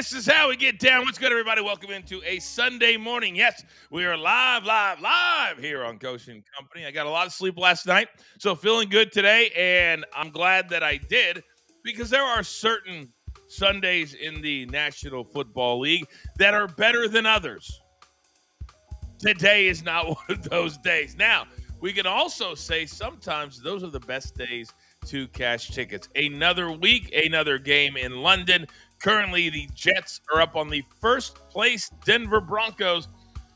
This is how we get down. What's good, everybody? Welcome into a Sunday morning. Yes, we are live here on Coachman Company. I got a lot of sleep last night, so feeling good today, and I'm glad that I did because there are certain Sundays in the National Football League that are better than others. Today is not one of those days. Now, we can also say sometimes those are the best days to cash tickets. Another week, another game in London. Currently, the Jets are up on the first place Denver Broncos,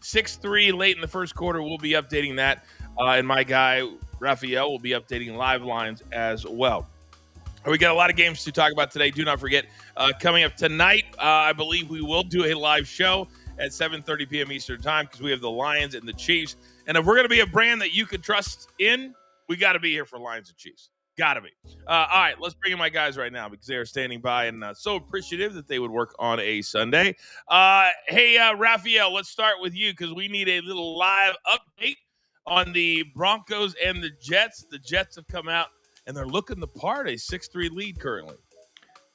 6-3 late in the first quarter. We'll be updating that, and my guy, Raphael, will be updating live lines as well. We got a lot of games to talk about today. Do not forget, coming up tonight, I believe we will do a live show at 7:30 p.m. Eastern Time because we have the Lions and the Chiefs. And if we're going to be a brand that you can trust in, we got to be here for Lions and Chiefs. Got to be. All right, let's bring in my guys right now because they are standing by and so appreciative that they would work on a Sunday. Hey, Raphael, let's start with you because we need a little live update on the Broncos and the Jets. The Jets have come out, and they're looking the part, a 6-3 lead currently.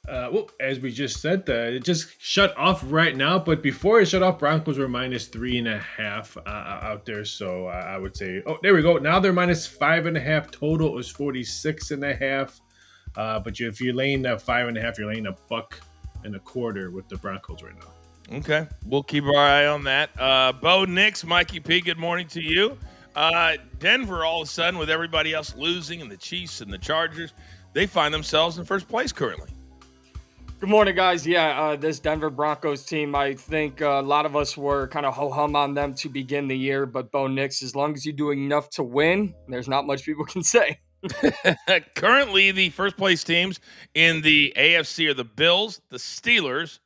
Well, as we just said, it just shut off right now. But before it shut off, Broncos were minus 3.5 out there. So I would say, oh, there we go. Now they're minus 5.5. Total is 46.5. But if you're laying that 5.5, you're laying $1.25 with the Broncos right now. Okay, we'll keep our eye on that. Bo Nix, Mikey P, good morning to you. Denver, all of a sudden, with everybody else losing and the Chiefs and the Chargers, they find themselves in first place currently. Good morning, guys. Yeah, this Denver Broncos team, I think a lot of us were kind of ho-hum on them to begin the year. But Bo Nix, as long as you do enough to win, there's not much people can say. Currently, the first place teams in the AFC are the Bills, the Steelers,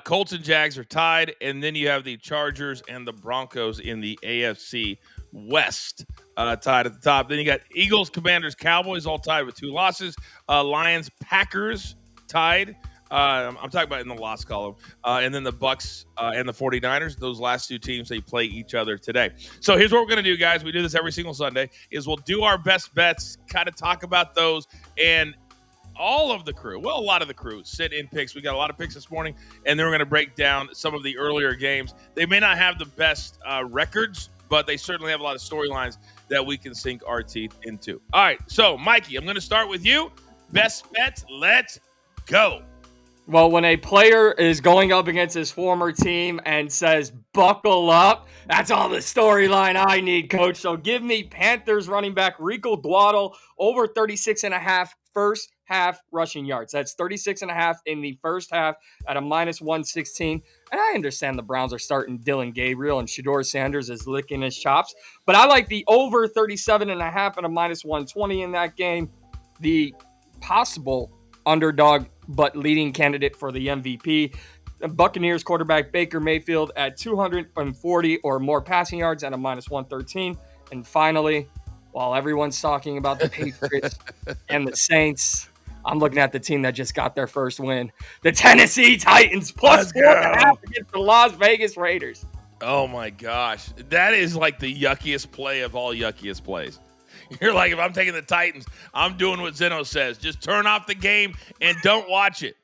Colts and Jags are tied, and then you have the Chargers and the Broncos in the AFC West tied at the top. Then you got Eagles, Commanders, Cowboys all tied with 2 losses. Lions, Packers tied. I'm talking about in the loss column. And then the Bucks and the 49ers, those last 2 teams, they play each other today. So here's what we're going to do, guys. We do this every single Sunday, is we'll do our best bets, kind of talk about those, and all of the crew, well, a lot of the crew sit in picks. We got a lot of picks this morning, and then we're going to break down some of the earlier games. They may not have the best records, but they certainly have a lot of storylines that we can sink our teeth into. All right, so Mikey, I'm going to start with you. Best bets, let's go. Well, when a player is going up against his former team and says, buckle up, that's all the storyline I need, coach. So give me Panthers running back Rico Dwaddle over 36.5 first half rushing yards. That's 36.5 in the first half at a minus 116. And I understand the Browns are starting Dylan Gabriel and Shedeur Sanders is licking his chops. But I like the over 37.5 at a minus 120 in that game. The possible underdog but leading candidate for the MVP. The Buccaneers quarterback Baker Mayfield at 240 or more passing yards at a minus 113. And finally, while everyone's talking about the Patriots and the Saints, I'm looking at the team that just got their first win. The Tennessee Titans plus 4.5 against the Las Vegas Raiders. Oh my gosh. That is like the yuckiest play of all yuckiest plays. You're like, if I'm taking the Titans, I'm doing what Zeno says. Just turn off the game and don't watch it.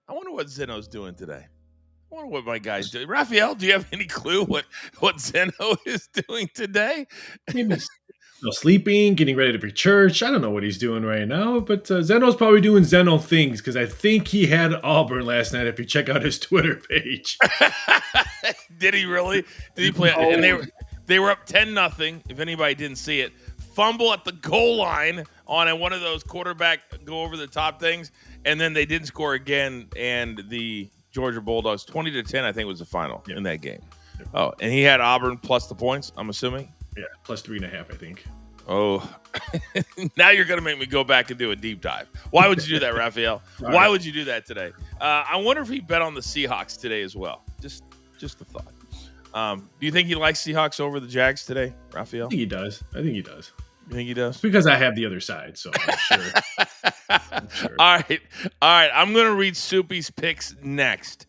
I wonder what Zeno's doing today. I wonder what my guy's doing. Raphael, do you have any clue what Zeno is doing today? Maybe sleeping, getting ready for church. I don't know what he's doing right now, but Zeno's probably doing Zeno things because I think he had Auburn last night if you check out his Twitter page. Did he really? Did he play? Oh. And they were up 10-0, if anybody didn't see it. Fumble at the goal line on one of those quarterback go over the top things, and then they didn't score again, and the Georgia Bulldogs, 20-10, I think was the final in that game. Yep. Oh, and he had Auburn plus the points, I'm assuming? Yeah, plus 3.5, I think. Oh, now you're going to make me go back and do a deep dive. Why would you do that, Raphael? Why would you do that today? I wonder if he bet on the Seahawks today as well. Just a thought. Do you think he likes Seahawks over the Jags today, Raphael? I think he does. You think he does? Because I have the other side, so I'm sure. All right. I'm going to read Soupy's picks next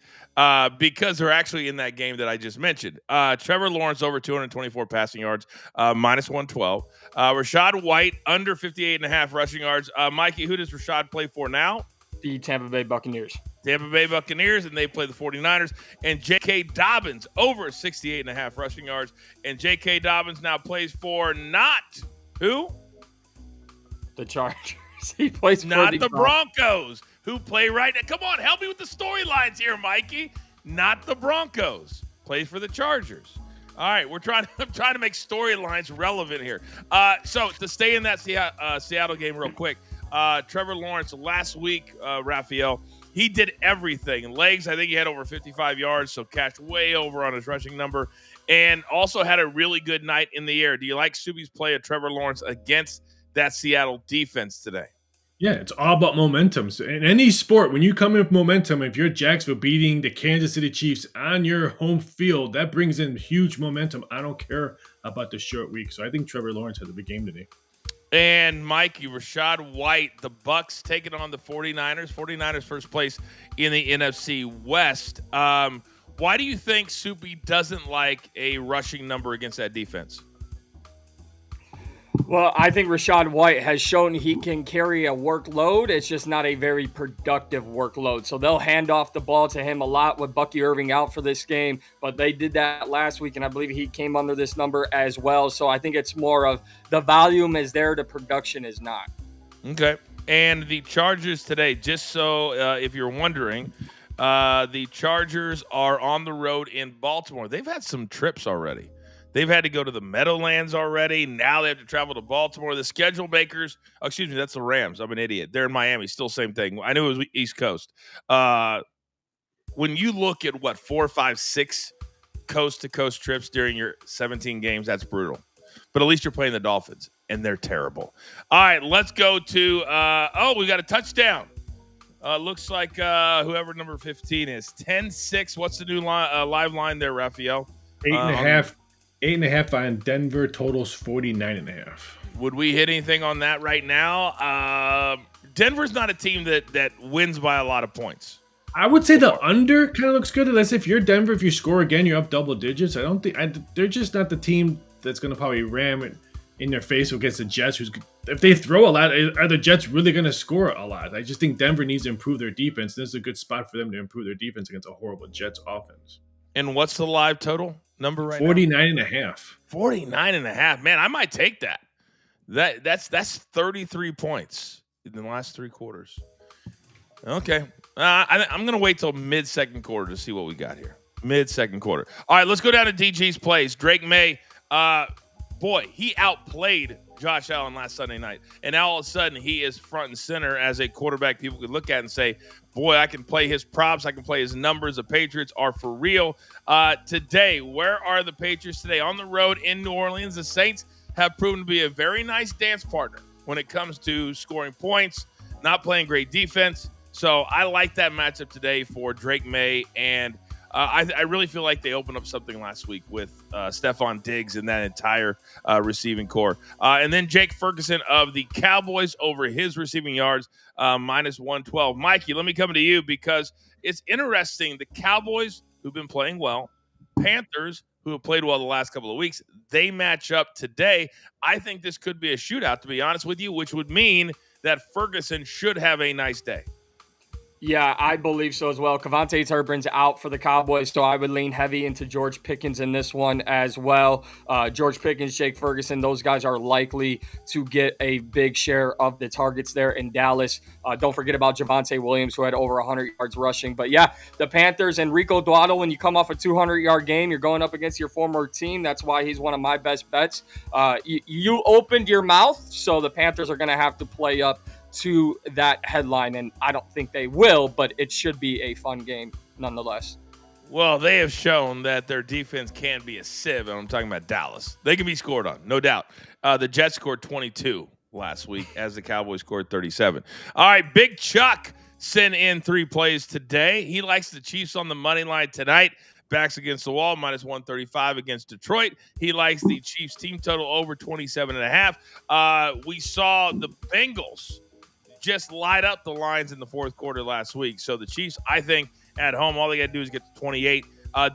because they're actually in that game that I just mentioned. Trevor Lawrence over 224 passing yards, minus 112. Rachaad White under 58.5 rushing yards. Mikey, who does Rachaad play for now? The Tampa Bay Buccaneers. Tampa Bay Buccaneers, and they play the 49ers. And J.K. Dobbins over 68.5 rushing yards. And J.K. Dobbins now plays for not who? The Chargers. He plays not for the Broncos, who play right now. Come on, help me with the storylines here, Mikey. Not the Broncos. Plays for the Chargers. All right, I'm trying to make storylines relevant here. So to stay in that Seattle game real quick, Trevor Lawrence last week, Raphael, he did everything. Legs, I think he had over 55 yards, so cashed way over on his rushing number, and also had a really good night in the air. Do you like Subi's play of Trevor Lawrence against that Seattle defense today? Yeah, it's all about momentum. So in any sport, when you come in with momentum, if you're Jacksonville beating the Kansas City Chiefs on your home field, that brings in huge momentum. I don't care about the short week. So I think Trevor Lawrence has a big game today. And Mikey, Rachaad White, the Bucs taking on the 49ers. 49ers first place in the NFC West. Why do you think Subi doesn't like a rushing number against that defense? Well, I think Rachaad White has shown he can carry a workload. It's just not a very productive workload. So they'll hand off the ball to him a lot with Bucky Irving out for this game. But they did that last week, and I believe he came under this number as well. So I think it's more of the volume is there, the production is not. Okay. And the Chargers today, just so if you're wondering, the Chargers are on the road in Baltimore. They've had some trips already. They've had to go to the Meadowlands already. Now they have to travel to Baltimore. The schedule makers, that's the Rams. I'm an idiot. They're in Miami. Still same thing. I knew it was East Coast. When you look at 4, 5, 6 coast-to-coast trips during your 17 games, that's brutal. But at least you're playing the Dolphins, and they're terrible. All right, let's go to we got a touchdown. Looks like whoever number 15 is. 10-6. What's the new live line there, Raphael? 8.5. 8.5 on Denver, totals 49.5. Would we hit anything on that right now? Denver's not a team that wins by a lot of points. I would say the under kind of looks good. Unless if you're Denver, if you score again, you're up double digits. I don't think they're just not the team that's going to probably ram it in their face against the Jets. If they throw a lot, are the Jets really going to score a lot? I just think Denver needs to improve their defense. This is a good spot for them to improve their defense against a horrible Jets offense. And what's the live total number right 49.5. 49.5. Man, I might take that. That's 33 points in the last 3 quarters. Okay. I'm going to wait till mid-second quarter to see what we got here. Mid-second quarter. All right, let's go down to DG's plays. Drake May, he outplayed Josh Allen last Sunday night. And now all of a sudden he is front and center as a quarterback people could look at and say, boy, I can play his props. I can play his numbers. The Patriots are for real. Today, where are the Patriots today? On the road in New Orleans, the Saints have proven to be a very nice dance partner when it comes to scoring points, not playing great defense. So I like that matchup today for Drake May. And I really feel like they opened up something last week with Stephon Diggs and that entire receiving core. And then Jake Ferguson of the Cowboys over his receiving yards, minus 112. Mikey, let me come to you because it's interesting. The Cowboys, who've been playing well, Panthers, who have played well the last couple of weeks, they match up today. I think this could be a shootout, to be honest with you, which would mean that Ferguson should have a nice day. Yeah, I believe so as well. Kevontae Turbin's out for the Cowboys, so I would lean heavy into George Pickens in this one as well. George Pickens, Jake Ferguson, those guys are likely to get a big share of the targets there in Dallas. Don't forget about Javonte Williams, who had over 100 yards rushing. But yeah, the Panthers and Rico Dowdle, when you come off a 200-yard game, you're going up against your former team. That's why he's one of my best bets. You opened your mouth, so the Panthers are going to have to play up to that headline, and I don't think they will, but it should be a fun game nonetheless. Well, they have shown that their defense can be a sieve, and I'm talking about Dallas. They can be scored on, no doubt. The Jets scored 22 last week as the Cowboys scored 37. All right, Big Chuck sent in 3 plays today. He likes the Chiefs on the money line tonight. Backs against the wall, minus 135 against Detroit. He likes the Chiefs team total over 27.5. We saw the Bengals just light up the lines in the fourth quarter last week. So the Chiefs, I think, at home, all they got to do is get to 28.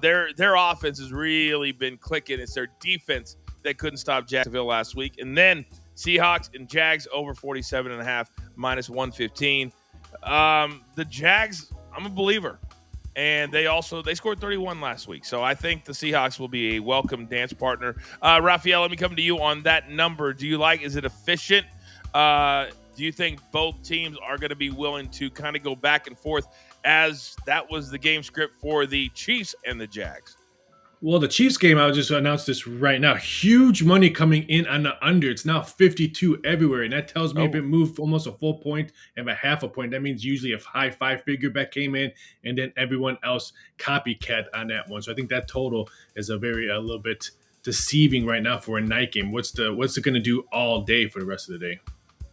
Their offense has really been clicking. It's their defense that couldn't stop Jacksonville last week. And then Seahawks and Jags over 47.5, minus 115. The Jags I'm a believer. And they scored 31 last week. So I think the Seahawks will be a welcome dance partner. Raphael, let me come to you on that number. Is it efficient? Do you think both teams are going to be willing to kind of go back and forth, as that was the game script for the Chiefs and the Jags? Well, the Chiefs game, I'll just announce this right now. Huge money coming in on the under. It's now 52 everywhere. And that tells me if it moved almost a full point and a half a point, that means usually a high five-figure bet came in and then everyone else copycat on that one. So I think that total is a little bit deceiving right now for a night game. What's it going to do all day for the rest of the day?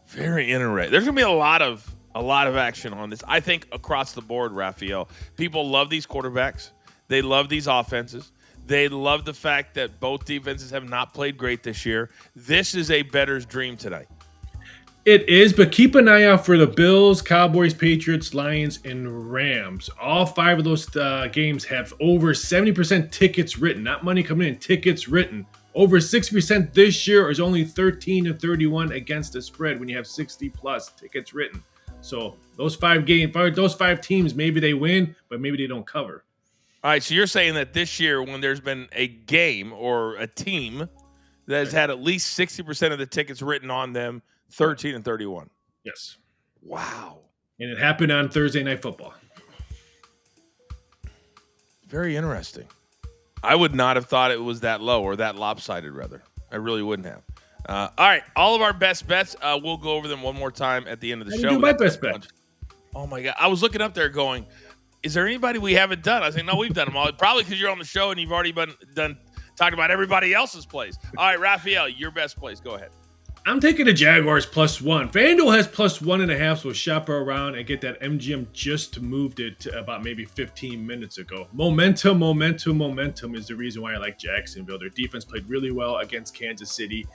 Very interesting. There's going to be a lot of action on this. I think across the board, Raphael, people love these quarterbacks. They love these offenses. They love the fact that both defenses have not played great this year. This is a bettor's dream tonight. It is, but keep an eye out for the Bills, Cowboys, Patriots, Lions, and Rams. All 5 of those games have over 70% tickets written, not money coming in, tickets written. Over 60% this year is only 13-31 against the spread when you have 60+ tickets written. So those 5 teams, maybe they win, but maybe they don't cover. All right, so you're saying that this year, when there's been a game or a team that has had at least 60% of the tickets written on them, 13-31. Yes. Wow. And it happened on Thursday Night Football. Very interesting. I would not have thought it was that low, or that lopsided, rather. I really wouldn't have. All right, all of our best bets, we'll go over them one more time at the end of the show. Do my best bet. Oh, my God. I was looking up there going, is there anybody we haven't done? I was saying, no, we've done them all. Probably because you're on the show and you've already been talking about everybody else's plays. All right, Raphael, your best plays. Go ahead. I'm taking the Jaguars +1. FanDuel has +1.5, so shop around and get that MGM. Just moved it to about maybe 15 minutes ago. Momentum is the reason why I like Jacksonville. Their defense played really well against Kansas City.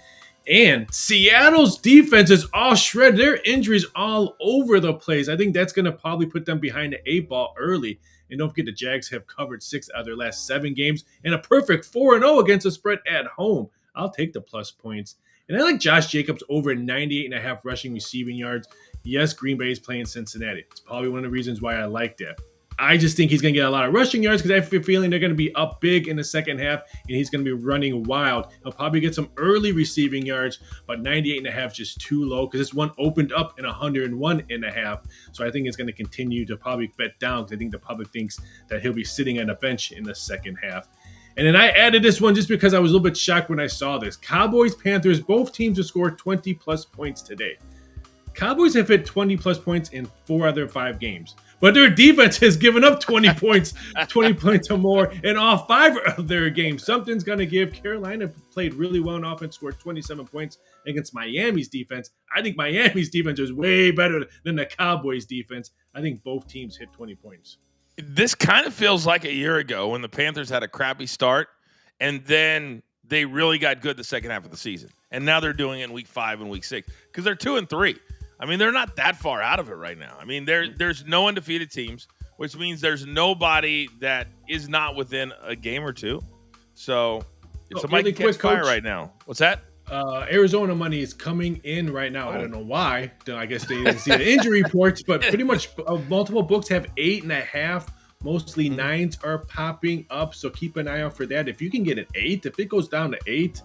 And Seattle's defense is all shredded. Their injuries all over the place. I think that's going to probably put them behind the 8 ball early. And don't forget, the Jags have covered 6 out of their last 7 games and a perfect 4-0 against the spread at home. I'll take the plus points. And I like Josh Jacobs over 98.5 rushing receiving yards. Yes, Green Bay is playing Cincinnati. It's probably one of the reasons why I like that. I just think he's going to get a lot of rushing yards because I have a feeling they're going to be up big in the second half, and he's going to be running wild. He'll probably get some early receiving yards, but 98.5 is just too low because this one opened up in 101.5. So I think it's going to continue to probably bet down because I think the public thinks that he'll be sitting on the bench in the second half. And then I added this one just because I was a little bit shocked when I saw this. Cowboys, Panthers, both teams have scored 20+ points today. Cowboys have hit 20+ points in 4 out of 5 games. But their defense has given up 20 points, 20 points or more in all 5 of their games. Something's going to give. Carolina played really well in offense, scored 27 points against Miami's defense. I think Miami's defense is way better than the Cowboys' defense. I think both teams hit 20 points. This kind of feels like a year ago when the Panthers had a crappy start, and then they really got good the second half of the season. And now they're doing it in week 5 and week 6 because they're 2-3. I mean, they're not that far out of it right now. I mean, there's no undefeated teams, which means there's nobody that is not within a game or two. So somebody can catch fire right now. What's that? Arizona money is coming in right now. I don't know why. I guess they didn't see the injury reports, but pretty much multiple books have 8.5. Mostly 9s are popping up, so keep an eye out for that. If you can get an 8, if it goes down to 8,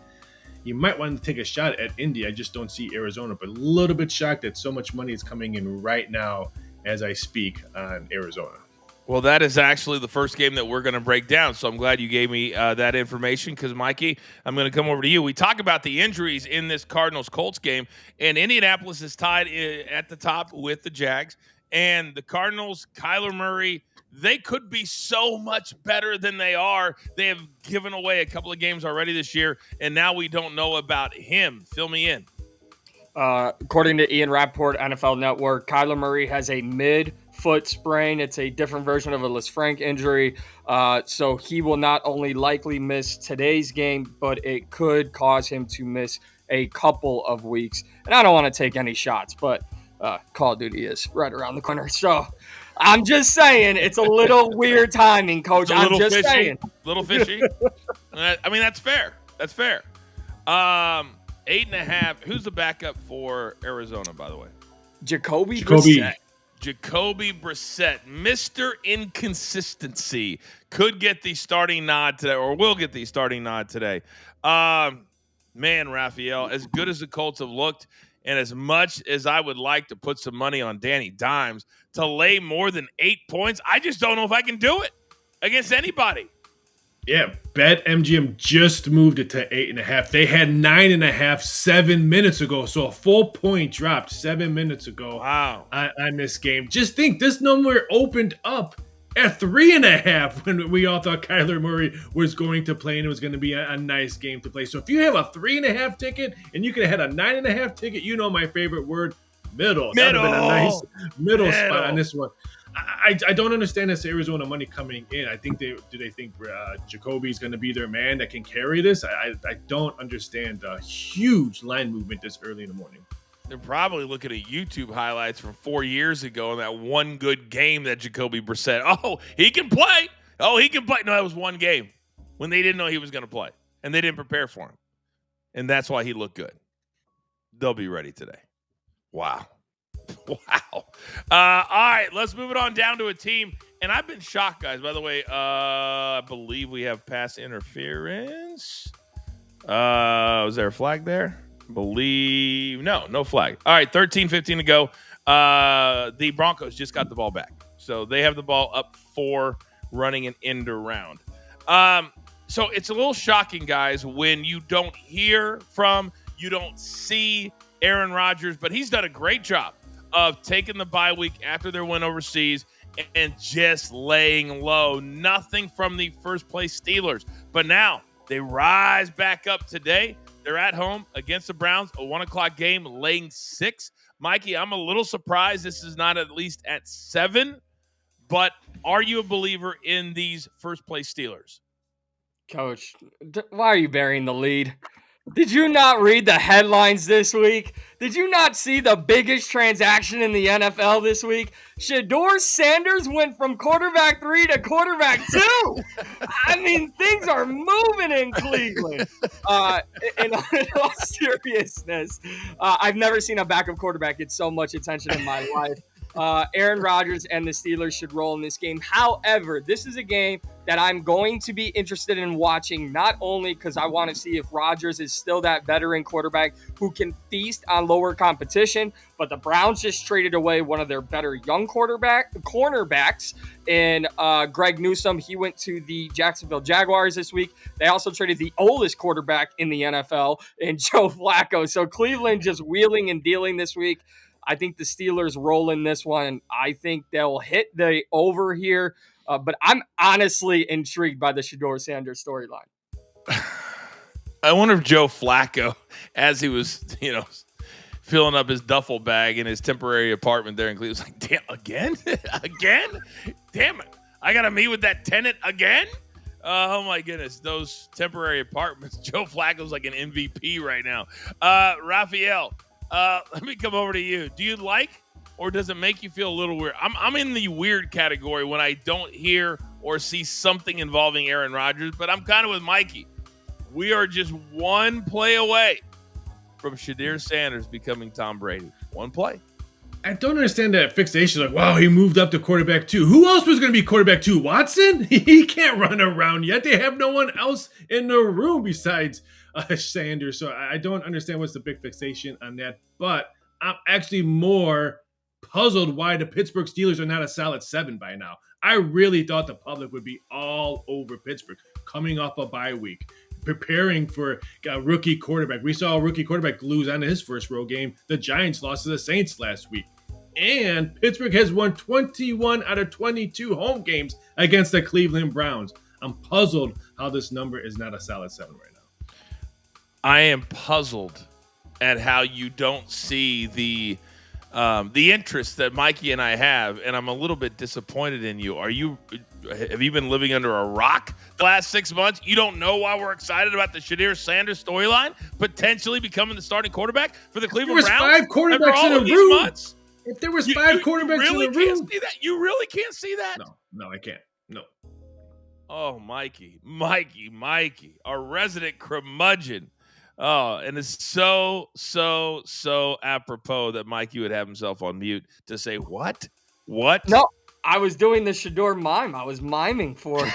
you might want to take a shot at Indy. I just don't see Arizona, but a little bit shocked that so much money is coming in right now as I speak on Arizona. Well, that is actually the first game that we're going to break down, so I'm glad you gave me that information because, Mikey, I'm going to come over to you. We talk about the injuries in this Cardinals-Colts game, and Indianapolis is tied at the top with the Jags, and the Cardinals, Kyler Murray, they could be so much better than they are. They have given away a couple of games already this year, and now we don't know about him. Fill me in. According to Ian Rappaport, NFL Network, Kyler Murray has a mid-foot sprain. It's a different version of a Lisfranc injury. So he will not only likely miss today's game, but it could cause him to miss a couple of weeks. And I don't want to take any shots, but Call of Duty is right around the corner. So I'm just saying it's a little weird timing, Coach. I'm just fishy, saying. Little fishy. I mean, that's fair. That's fair. 8.5. Who's the backup for Arizona, by the way? Jacoby Brissett. Jacoby Brissett, Mr. Inconsistency, could get the starting nod today, or will get the starting nod today. Man, Raphael, as good as the Colts have looked, and as much as I would like to put some money on Danny Dimes to lay more than 8 points, I just don't know if I can do it against anybody. Yeah, BetMGM just moved it to 8.5. They had 9.5 7 minutes ago, so a full point dropped 7 minutes ago. Wow. On this game. Just think, this number opened up at 3.5 when we all thought Kyler Murray was going to play and it was going to be a nice game to play. So if you have a 3.5 ticket and you could have had a 9.5 ticket, you know my favorite word, middle. That would have been a nice middle spot on this one. I don't understand this Arizona money coming in. I think do they think Jacoby's going to be their man that can carry this? I don't understand the huge line movement this early in the morning. They're probably looking at YouTube highlights from 4 years ago and that one good game that Jacoby Brissett. Oh, he can play. Oh, he can play. No, that was one game when they didn't know he was going to play and they didn't prepare for him. And that's why he looked good. They'll be ready today. Wow. Wow. All right, let's move it on down to a team. And I've been shocked, guys. By the way, I believe we have pass interference. Was there a flag there? No flag. All right, 13-15 to go. The Broncos just got the ball back. So they have the ball up 4, running an end around. So it's a little shocking, guys, when you don't hear from, you don't see Aaron Rodgers, but he's done a great job of taking the bye week after their win overseas and just laying low. Nothing from the first place Steelers. But now they rise back up today. They're at home against the Browns, a 1 o'clock game, laying 6. Mikey, I'm a little surprised this is not at least at 7, but are you a believer in these first place Steelers? Coach, why are you burying the lead? Did you not read the headlines this week? Did you not see the biggest transaction in the NFL this week? Shedeur Sanders went from quarterback 3 to quarterback 2. I mean, things are moving in Cleveland. In all seriousness, I've never seen a backup quarterback get so much attention in my life. Aaron Rodgers and the Steelers should roll in this game. However, this is a game that I'm going to be interested in watching, not only because I want to see if Rodgers is still that veteran quarterback who can feast on lower competition, but the Browns just traded away one of their better young cornerbacks in Greg Newsome. He went to the Jacksonville Jaguars this week. They also traded the oldest quarterback in the NFL in Joe Flacco. So Cleveland just wheeling and dealing this week. I think the Steelers roll in this one. I think they'll hit the over here. But I'm honestly intrigued by the Shedeur Sanders storyline. I wonder if Joe Flacco, as he was, filling up his duffel bag in his temporary apartment there in Cleveland, was like, damn, again? Again? Damn it. I got to meet with that tenant again? Oh, my goodness. Those temporary apartments. Joe Flacco's like an MVP right now. Raphael, let me come over to you. Do you like, or does it make you feel a little weird? I'm in the weird category when I don't hear or see something involving Aaron Rodgers, but I'm kind of with Mikey. We are just one play away from Shedeur Sanders becoming Tom Brady. One play. I don't understand that fixation. Like, wow, he moved up to quarterback 2. Who else was going to be quarterback 2? Watson? He can't run around yet. They have no one else in the room besides Sanders. So I don't understand what's the big fixation on that. But I'm actually more puzzled why the Pittsburgh Steelers are not a solid 7 by now. I really thought the public would be all over Pittsburgh coming off a bye week, preparing for a rookie quarterback. We saw a rookie quarterback lose on his first road game. The Giants lost to the Saints last week. And Pittsburgh has won 21 out of 22 home games against the Cleveland Browns. I'm puzzled how this number is not a solid 7 right now. I am puzzled at how you don't see the interest that Mikey and I have, and I'm a little bit disappointed in you. Have you been living under a rock the last 6 months? You don't know why we're excited about the Shedeur Sanders storyline potentially becoming the starting quarterback for the Cleveland Browns? There was 5 quarterbacks in a room. If there was 5 quarterbacks really in the room, can't see that. You really can't see that. No, I can't. No. Oh, Mikey, our resident curmudgeon. Oh, and it's so apropos that Mikey would have himself on mute to say, what? What? No, I was doing the Shador mime. I was miming for it.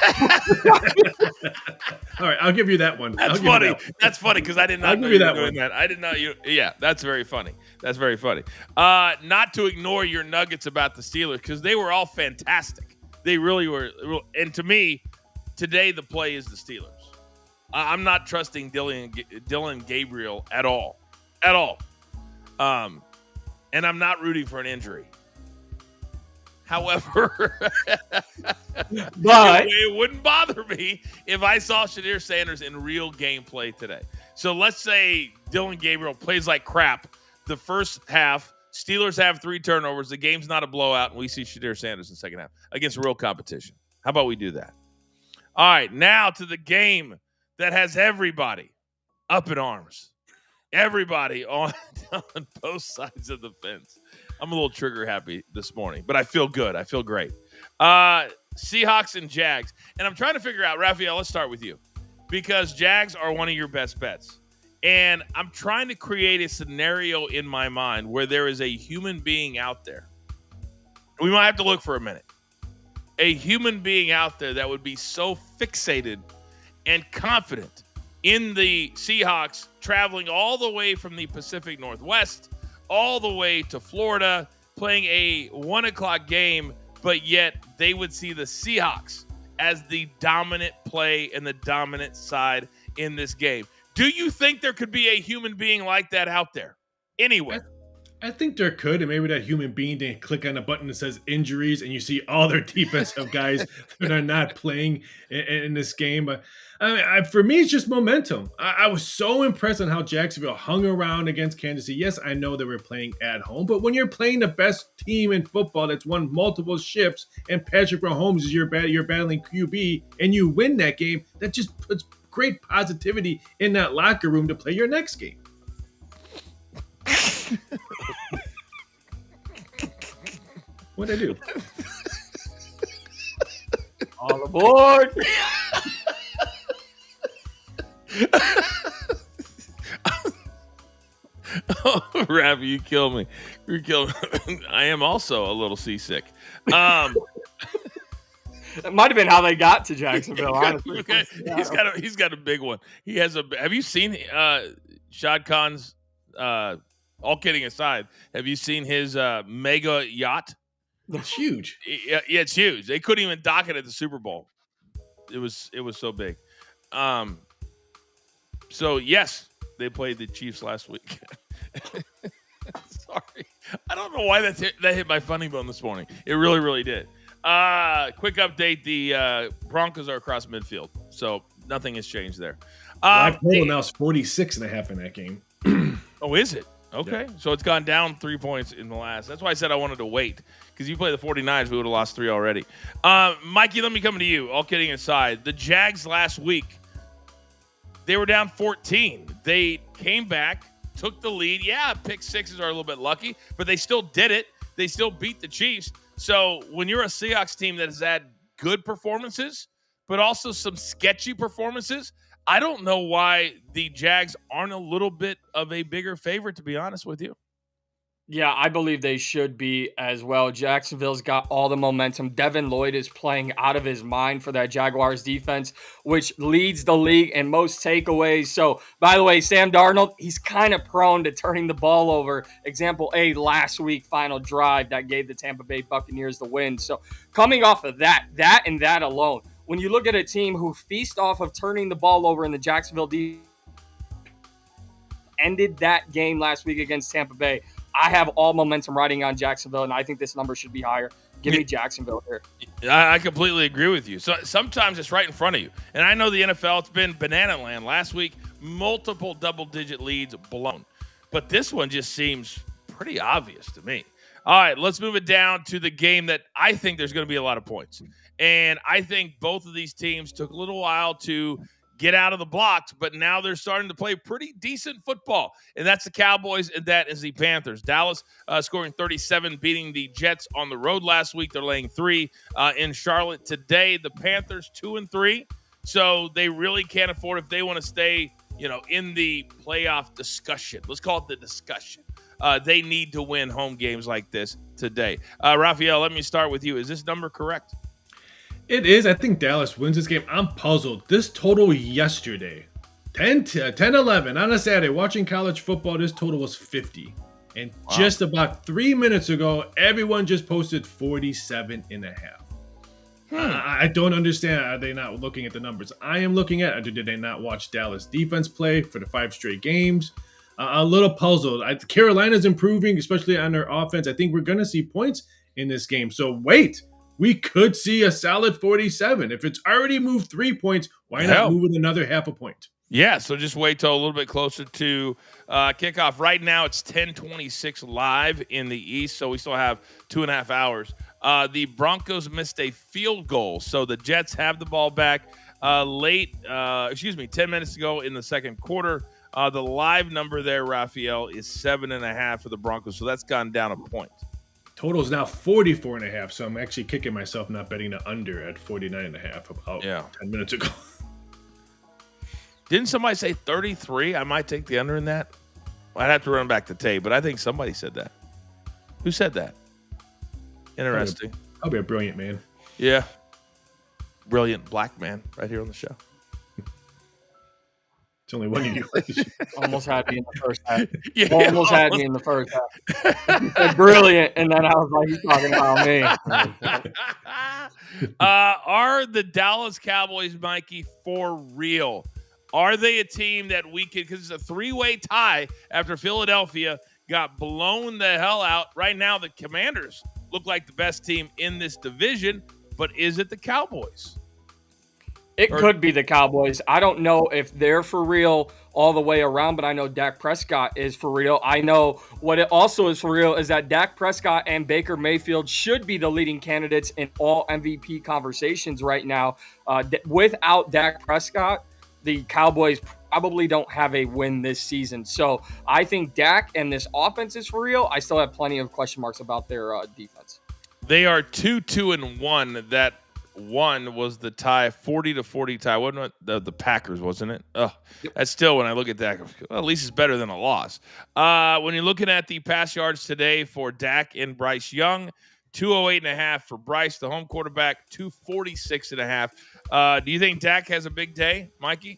All right, I'll give you that one. That's funny. That's funny because I did not know give you you were that doing one. that. I did not. Yeah, that's very funny. That's very funny. Not to ignore your nuggets about the Steelers because they were all fantastic. They really were. And to me, today the play is the Steelers. I'm not trusting Dylan Gabriel at all. And I'm not rooting for an injury. However, But it wouldn't bother me if I saw Shedeur Sanders in real gameplay today. So let's say Dylan Gabriel plays like crap the first half. Steelers have 3 turnovers. The game's not a blowout, and we see Shedeur Sanders in the second half against real competition. How about we do that? All right, now to the game that has everybody up in arms. Everybody on both sides of the fence. I'm a little trigger happy this morning, but I feel good. I feel great. Seahawks and Jags. And I'm trying to figure out, Raphael, let's start with you. Because Jags are one of your best bets. And I'm trying to create a scenario in my mind where there is a human being out there. We might have to look for a minute. A human being out there that would be so fixated and confident in the Seahawks traveling all the way from the Pacific Northwest all the way to Florida, playing a 1 o'clock game, but yet they would see the Seahawks as the dominant play and the dominant side in this game. Do you think there could be a human being like that out there anywhere? I think there could, and maybe that human being didn't click on a button that says injuries, and you see all their defensive guys that are not playing in this game. But for me, it's just momentum. I was so impressed on how Jacksonville hung around against Kansas City. Yes, I know they were playing at home, but when you're playing the best team in football that's won multiple ships, and Patrick Mahomes is your battling QB, and you win that game, that just puts great positivity in that locker room to play your next game. What'd I do? all aboard. Oh, Ravi, you kill me. You kill me. I am also a little seasick. That might have been how they got to Jacksonville. Honestly, Okay. He's got a big one. He has a. Have you seen Shad Khan's? All kidding aside, have you seen his mega yacht? It's huge. Yeah, it's huge. They couldn't even dock it at the Super Bowl. It was so big. So yes, they played the Chiefs last week. Sorry, I don't know why that hit my funny bone this morning. It really, really did. Quick update: the Broncos are across midfield, so nothing has changed there. I told now it's 46.5 in that game. Oh, is it? Okay, Yeah. so it's gone down 3 points in the last. That's why I said I wanted to wait, because you play the 49ers, we would have lost 3 already. Mikey, let me come to you. All kidding aside, the Jags last week, they were down 14. They came back, took the lead. Yeah, pick sixes are a little bit lucky, but they still did it. They still beat the Chiefs. So when you're a Seahawks team that has had good performances, but also some sketchy performances, I don't know why the Jags aren't a little bit of a bigger favorite, to be honest with you. Yeah, I believe they should be as well. Jacksonville's got all the momentum. Devin Lloyd is playing out of his mind for that Jaguars defense, which leads the league in most takeaways. So, by the way, Sam Darnold, he's kind of prone to turning the ball over. Example A, last week, final drive that gave the Tampa Bay Buccaneers the win. So, coming off of that and that alone, when you look at a team who feast off of turning the ball over in the Jacksonville defense, ended that game last week against Tampa Bay, I have all momentum riding on Jacksonville, and I think this number should be higher. Give me Jacksonville here. I completely agree with you. So sometimes it's right in front of you. And I know the NFL, it's been banana land. Last week, multiple double-digit leads blown. But this one just seems pretty obvious to me. All right, let's move it down to the game that I think there's going to be a lot of points. And I think both of these teams took a little while to get out of the blocks, but now they're starting to play pretty decent football. And that's the Cowboys, and that is the Panthers. Dallas scoring 37, beating the Jets on the road last week. They're laying 3 in Charlotte today. The Panthers 2-3, so they really can't afford, if they want to stay, in the playoff discussion. Let's call it the discussion. They need to win home games like this today. Raphael, let me start with you. Is this number correct? It is. I think Dallas wins this game. I'm puzzled. This total yesterday, 10-11 on a Saturday, watching college football, this total was 50. And just about 3 minutes ago, everyone just posted 47.5. I don't understand. Are they not looking at the numbers I am looking at? Or did they not watch Dallas defense play for the 5 straight games? A little puzzled. Carolina's improving, especially on their offense. I think we're going to see points in this game. So wait, we could see a solid 47. If it's already moved 3 points, why not move with another half a point? Yeah, so just wait till a little bit closer to kickoff. Right now, it's 10:26 live in the East, so we still have 2.5 hours. The Broncos missed a field goal, so the Jets have the ball back 10 minutes ago in the second quarter. The live number there, Raphael, is 7.5 for the Broncos, so that's gone down a point. Total is now 44.5, so I'm actually kicking myself not betting the under at 49.5 about 10 minutes ago. Didn't somebody say 33? I might take the under in that. I'd have to run back the tape, but I think somebody said that. Who said that? Interesting. I'll be a brilliant man. Yeah. Brilliant black man right here on the show. It's only one of you. Almost had me in the first half. Almost had me in the first half. He said brilliant, and then I was like, he's talking about me. Are the Dallas Cowboys, Mikey, for real? Are they a team that we could, because it's a 3-way tie after Philadelphia got blown the hell out. Right now, the Commanders look like the best team in this division, but is it the Cowboys? It could be the Cowboys. I don't know if they're for real all the way around, but I know Dak Prescott is for real. I know what it also is for real is that Dak Prescott and Baker Mayfield should be the leading candidates in all MVP conversations right now. Without Dak Prescott, the Cowboys probably don't have a win this season. So I think Dak and this offense is for real. I still have plenty of question marks about their defense. They are 2-2-1. That one was the tie, 40-40 tie. Wasn't it the Packers, wasn't it? Yep. That's still, when I look at that, well, at least it's better than a loss. When you're looking at the pass yards today for Dak and Bryce Young, 208.5 for Bryce, the home quarterback, 246.5. Do you think Dak has a big day, Mikey?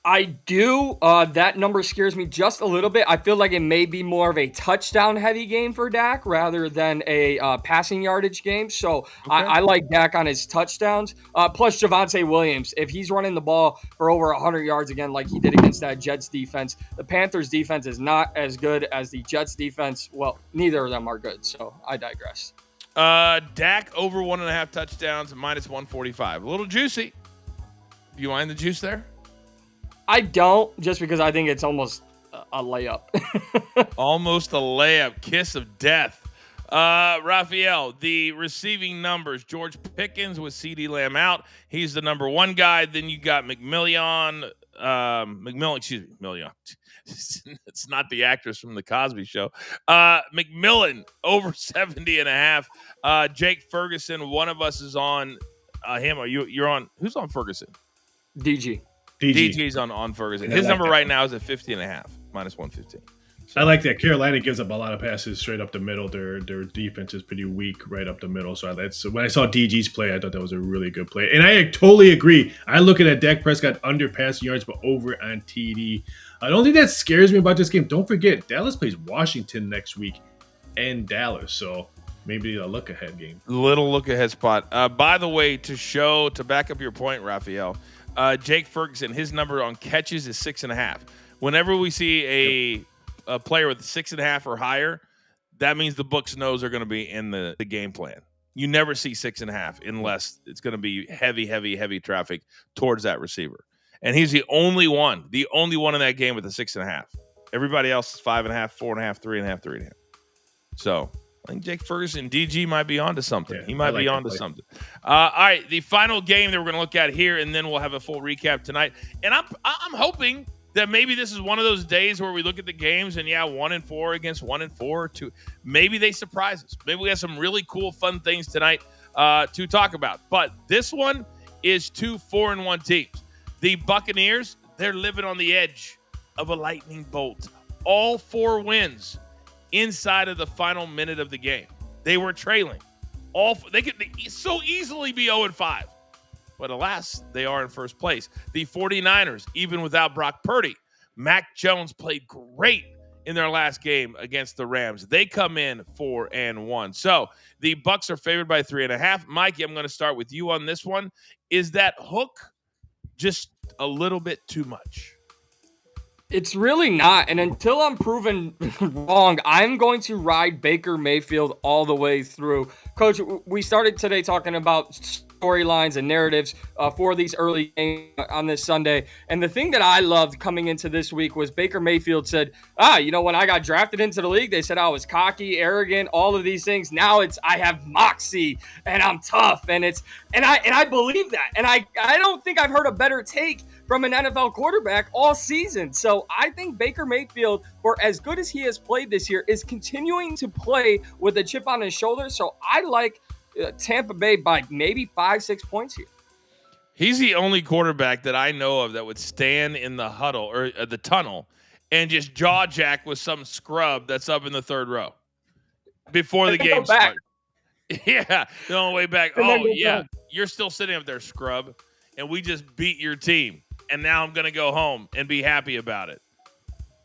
I do. That number scares me just a little bit. I feel like it may be more of a touchdown-heavy game for Dak rather than a passing yardage game. So okay. I like Dak on his touchdowns. Plus Javonte Williams, if he's running the ball for over 100 yards again like he did against that Jets defense, the Panthers defense is not as good as the Jets defense. Well, neither of them are good, so I digress. Dak over 1.5 touchdowns, minus 145. A little juicy. Do you mind the juice there? I don't, just because I think it's almost a layup. Almost a layup. Kiss of death. Raphael, the receiving numbers. George Pickens with CeeDee Lamb out. He's the number one guy. Then you got McMillian. It's not the actress from the Cosby Show. McMillan over 70.5. Jake Ferguson, one of us is on him. You're on. Who's on Ferguson? DG. DG's on Ferguson. His number right now is at 50.5, minus 115. So. I like that. Carolina gives up a lot of passes straight up the middle. Their defense is pretty weak right up the middle. So when I saw DG's play, I thought that was a really good play. And I totally agree. I look at Dak Prescott under passing yards, but over on TD. I don't think that scares me about this game. Don't forget, Dallas plays Washington next week and Dallas. So maybe a look-ahead game. Little look-ahead spot. By the way, to back up your point, Raphael, Jake Ferguson, his number on catches is 6.5. Whenever we see a player with 6.5 or higher, that means the books knows they're going to be in the game plan. You never see 6.5 unless it's going to be heavy traffic towards that receiver. And he's the only one in that game with a 6.5. Everybody else is 5.5, 4.5, 3.5, 3.5. So I think Jake Ferguson, DG might be onto something. Yeah, he might be onto something. All right, the final game that we're going to look at here, and then we'll have a full recap tonight. And I'm hoping that maybe this is one of those days where we look at the games and 1-4 against 1-4. Maybe they surprise us. Maybe we have some really cool, fun things tonight to talk about. But this one is 2 4-1 teams. The Buccaneers, they're living on the edge of a lightning bolt all 4 wins inside of the final minute of the game. They were trailing. They could so easily be 0-5. But alas, they are in first place. The 49ers, even without Brock Purdy, Mac Jones played great in their last game against the Rams. They come in 4-1. So the Bucs are favored by 3.5. Mikey, I'm going to start with you on this one. Is that hook just a little bit too much? It's really not. And until I'm proven wrong, I'm going to ride Baker Mayfield all the way through. Coach, we started today talking about storylines and narratives for these early games on this Sunday. And the thing that I loved coming into this week was Baker Mayfield said, when I got drafted into the league, they said I was cocky, arrogant, all of these things. Now I have moxie and I'm tough. And I believe that. And I don't think I've heard a better take from an NFL quarterback all season. So I think Baker Mayfield, for as good as he has played this year, is continuing to play with a chip on his shoulder. So I like Tampa Bay by maybe 5-6 points here. He's the only quarterback that I know of that would stand in the huddle or the tunnel and just jaw jack with some scrub that's up in the third row before the game starts. Yeah, the only way back. Oh, yeah, you're still sitting up there, scrub, and we just beat your team. And now I'm going to go home and be happy about it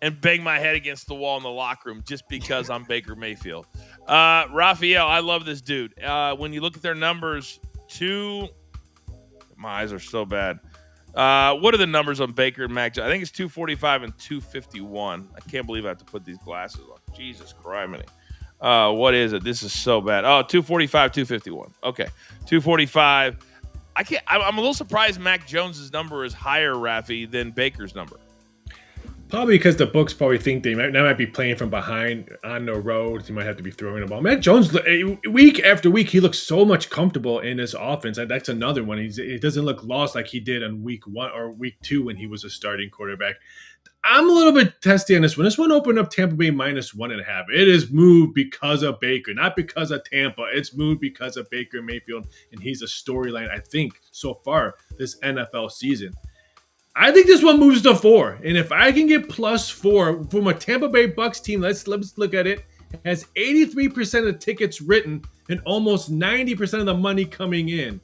and bang my head against the wall in the locker room just because I'm Baker Mayfield. Raphael, I love this dude. When you look at their numbers, my eyes are so bad. What are the numbers on Baker and Mac Jones? I think it's 245 and 251. I can't believe I have to put these glasses on. Jesus Christ. What is it? This is so bad. Oh, 245, 251. Okay, 245. I'm a little surprised Mac Jones's number is higher, Rafi, than Baker's number. Probably because the books probably think they might be playing from behind on the road. He might have to be throwing the ball. Mac Jones, week after week, he looks so much comfortable in his offense. That's another one. He doesn't look lost like he did on week 1 or week 2 when he was a starting quarterback. I'm a little bit testy on this one. This one opened up Tampa Bay -1.5. It is moved because of Baker, not because of Tampa. It's moved because of Baker Mayfield, and he's a storyline, I think, so far this NFL season. I think this one moves to 4. And if I can get +4 from a Tampa Bay Bucs team, let's look at it. It has 83% of tickets written and almost 90% of the money coming in.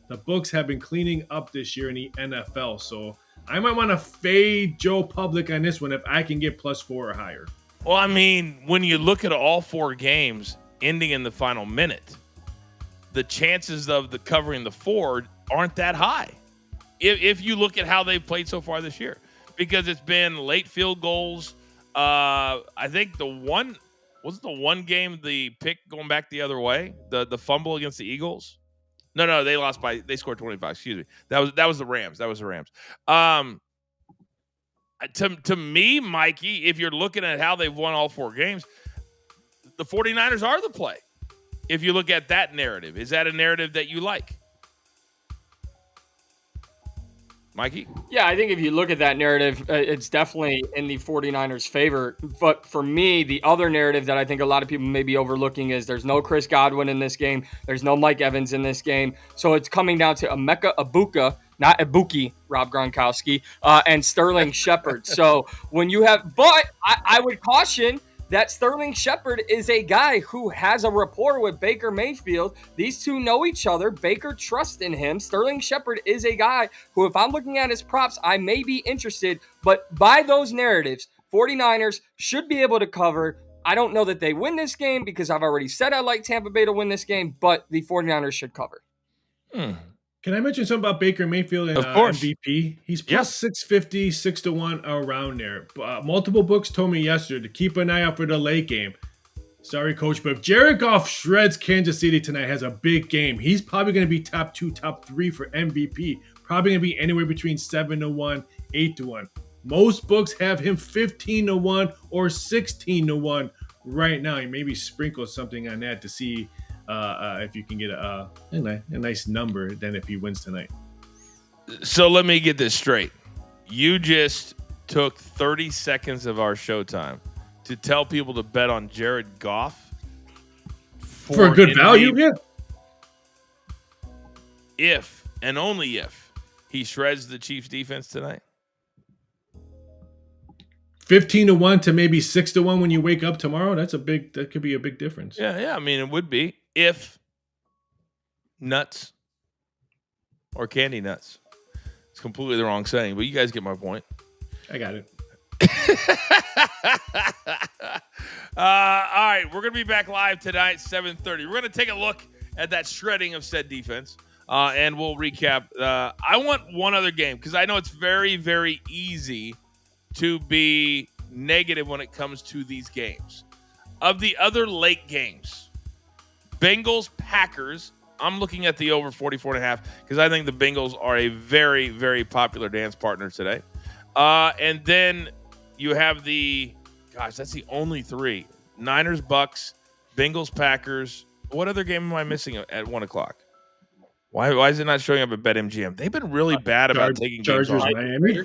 The books have been cleaning up this year in the NFL, so I might want to fade Joe Public on this one if I can get +4 or higher. Well, I mean, when you look at all 4 games ending in the final minute, the chances of the covering the 4 aren't that high. If you look at how they've played so far this year, because it's been late field goals. I think the one game, the pick going back the other way, the fumble against the Eagles. No, they scored 25. Excuse me. That was the Rams. To me, Mikey, if you're looking at how they've won all 4 games, the 49ers are the play. If you look at that narrative, is that a narrative that you like? Mikey? Yeah, I think if you look at that narrative, it's definitely in the 49ers' favor. But for me, the other narrative that I think a lot of people may be overlooking is there's no Chris Godwin in this game. There's no Mike Evans in this game. So it's coming down to Emeka Egbuka, not Ibuki, Rob Gronkowski, and Sterling Shepard. So when you have – but I would caution – that Sterling Shepard is a guy who has a rapport with Baker Mayfield. These two know each other. Baker trusts in him. Sterling Shepard is a guy who, if I'm looking at his props, I may be interested. But by those narratives, 49ers should be able to cover. I don't know that they win this game because I've already said I like Tampa Bay to win this game, but the 49ers should cover. Can I mention something about Baker Mayfield and MVP? He's plus 650, 6-1 around there. Multiple books told me yesterday to keep an eye out for the late game. Sorry, Coach, but if Jared Goff shreds Kansas City tonight, has a big game, he's probably going to be top 2, top 3 for MVP. Probably going to be anywhere between 7-1, 8-1. Most books have him 15-1 or 16-1 right now. You maybe sprinkle something on that to see if you can get a nice number than if he wins tonight. So let me get this straight. You just took 30 seconds of our showtime to tell people to bet on Jared Goff for a good value, yeah. If and only if he shreds the Chiefs defense tonight. 15-1 to maybe 6-1 when you wake up tomorrow. That could be a big difference. Yeah. I mean, it would be if nuts or candy nuts. It's completely the wrong saying, but you guys get my point. I got it. All right, we're going to be back live tonight, 7:30. We're going to take a look at that shredding of said defense, and we'll recap. I want one other game because I know it's very, very easy to be negative when it comes to these games. Of the other late games, Bengals, Packers, I'm looking at the over 44.5 because I think the Bengals are a very, very popular dance partner today. And then you have that's the only three. Niners, Bucks, Bengals, Packers. What other game am I missing at 1 o'clock? Why is it not showing up at BetMGM? They've been really bad about taking Chargers, games off. Miami.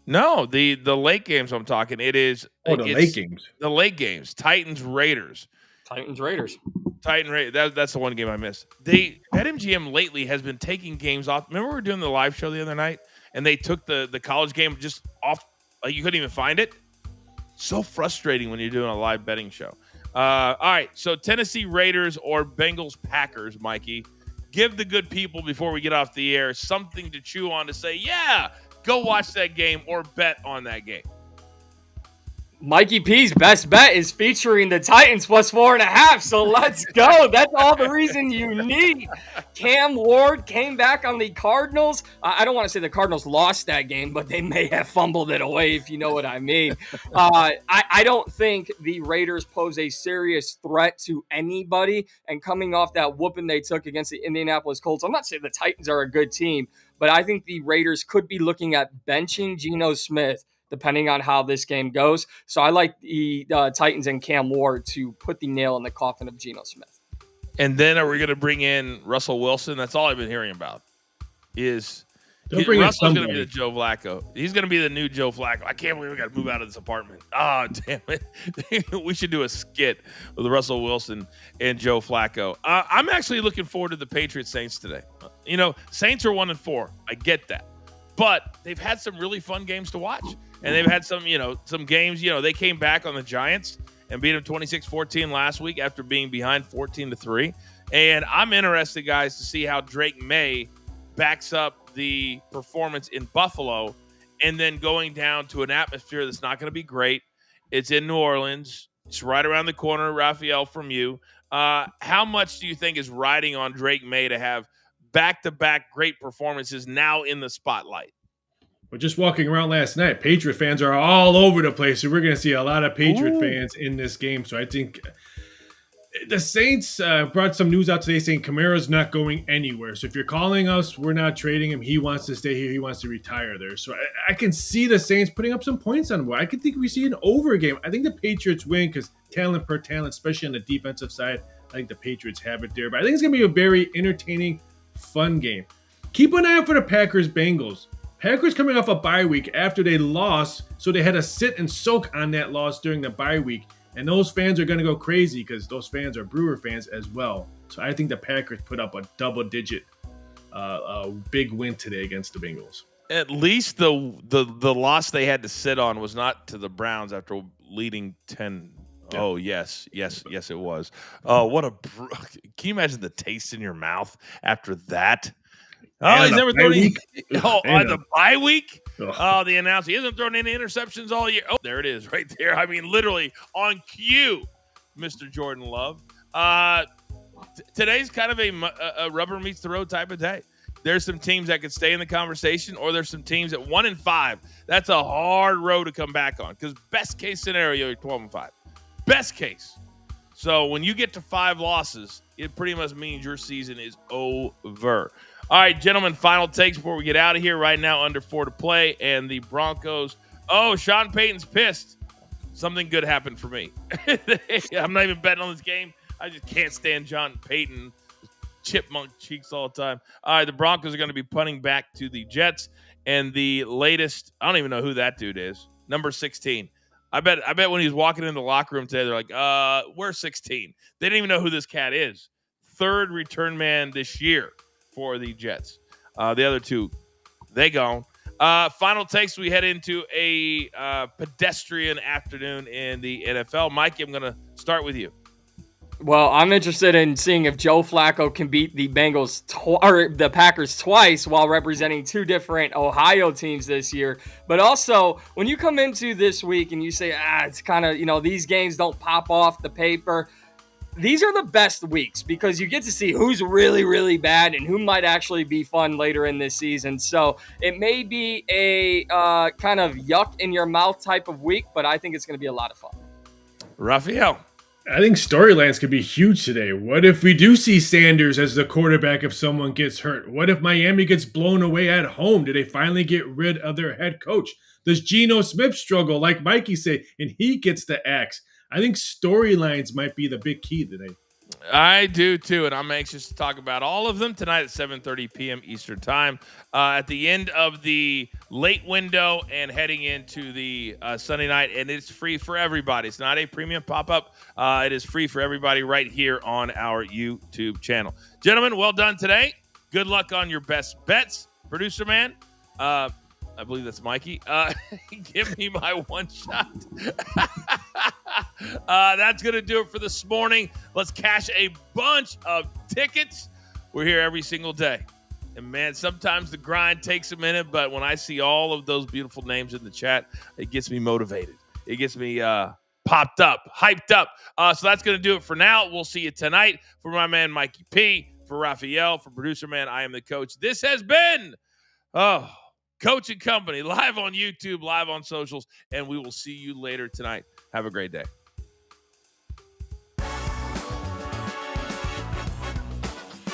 No, the late games I'm talking. It's Late games. The late games. Titans, Raiders. Titans, Raiders. That's the one game I missed. BetMGM lately has been taking games off. Remember we were doing the live show the other night, and they took the college game just off. Like you couldn't even find it. So frustrating when you're doing a live betting show. All right, so Tennessee Raiders or Bengals Packers, Mikey. Give the good people before we get off the air something to chew on to say, yeah, go watch that game or bet on that game. Mikey P's best bet is featuring the Titans plus 4.5. So let's go. That's all the reason you need. Cam Ward came back on the Cardinals. I don't want to say the Cardinals lost that game, but they may have fumbled it away, if you know what I mean. I don't think the Raiders pose a serious threat to anybody. And coming off that whooping they took against the Indianapolis Colts, I'm not saying the Titans are a good team, but I think the Raiders could be looking at benching Geno Smith depending on how this game goes. So I like the Titans and Cam Ward to put the nail in the coffin of Geno Smith. And then are we going to bring in Russell Wilson? That's all I've been hearing about. Russell's going to be the Joe Flacco. He's going to be the new Joe Flacco. I can't believe we got to move out of this apartment. Oh, damn it. We should do a skit with Russell Wilson and Joe Flacco. I'm actually looking forward to the Patriots Saints today. You know, Saints are 1-4. I get that. But they've had some really fun games to watch. And they've had some games, they came back on the Giants and beat them 26-14 last week after being behind 14-3. And I'm interested, guys, to see how Drake May backs up the performance in Buffalo and then going down to an atmosphere that's not going to be great. It's in New Orleans. It's right around the corner, Raphael, from you. How much do you think is riding on Drake May to have back-to-back great performances now in the spotlight? We're just walking around last night. Patriot fans are all over the place, so we're going to see a lot of Patriot fans in this game. So I think the Saints brought some news out today saying Kamara's not going anywhere. So if you're calling us, we're not trading him. He wants to stay here. He wants to retire there. So I can see the Saints putting up some points on what I could think we see an over game. I think the Patriots win because talent per talent, especially on the defensive side, I think the Patriots have it there. But I think it's going to be a very entertaining, fun game. Keep an eye out for the Packers-Bengals. Packers coming off a bye week after they lost, so they had to sit and soak on that loss during the bye week. And those fans are going to go crazy because those fans are Brewer fans as well. So I think the Packers put up a double-digit big win today against the Bengals. At least the loss they had to sit on was not to the Browns after leading 10. Yeah. Oh, yes, it was. Oh, can you imagine the taste in your mouth after that? Oh, he's never thrown any. On the bye week? Oh, the announcer. He hasn't thrown any interceptions all year. Oh, there it is right there. I mean, literally on cue, Mr. Jordan Love. Today's kind of a rubber meets the road type of day. There's some teams that could stay in the conversation, or there's some teams at 1-5. That's a hard road to come back on because best case scenario, you're 12-5. Best case. So when you get to 5 losses, it pretty much means your season is over. All right, gentlemen, final takes before we get out of here. Right now, under 4 to play, and the Broncos. Oh, Sean Payton's pissed. Something good happened for me. I'm not even betting on this game. I just can't stand Sean Payton. Chipmunk cheeks all the time. All right, the Broncos are going to be punting back to the Jets, and the latest, I don't even know who that dude is, number 16. I bet when he was walking in the locker room today, they're like, we're 16. They didn't even know who this cat is. Third return man this year for the Jets. The other two, they gone. Final takes. We head into a pedestrian afternoon in the NFL. Mikey, I'm going to start with you. Well, I'm interested in seeing if Joe Flacco can beat the the Packers twice while representing two different Ohio teams this year. But also, when you come into this week and you say, it's kind of, these games don't pop off the paper, these are the best weeks because you get to see who's really, really bad and who might actually be fun later in this season. So it may be a kind of yuck in your mouth type of week, but I think it's going to be a lot of fun. Raphael. I think storylines could be huge today. What if we do see Sanders as the quarterback if someone gets hurt? What if Miami gets blown away at home? Do they finally get rid of their head coach? Does Geno Smith struggle, like Mikey said, and he gets the axe? I think storylines might be the big key today. I do too, and I'm anxious to talk about all of them tonight at 7:30 p.m. Eastern Time. At the end of the late window and heading into the Sunday night, and it's free for everybody. It's not a premium pop-up. It is free for everybody right here on our YouTube channel. Gentlemen, well done today. Good luck on your best bets. Producer man, I believe that's Mikey. Give me my one shot. That's going to do it for this morning. Let's cash a bunch of tickets. We're here every single day. And, man, sometimes the grind takes a minute, but when I see all of those beautiful names in the chat, it gets me motivated. It gets me popped up, hyped up. So that's going to do it for now. We'll see you tonight. For my man Mikey P, for Raphael, for producer man, I am the coach. This has been Coach and Company, live on YouTube, live on socials, and we will see you later tonight. Have a great day.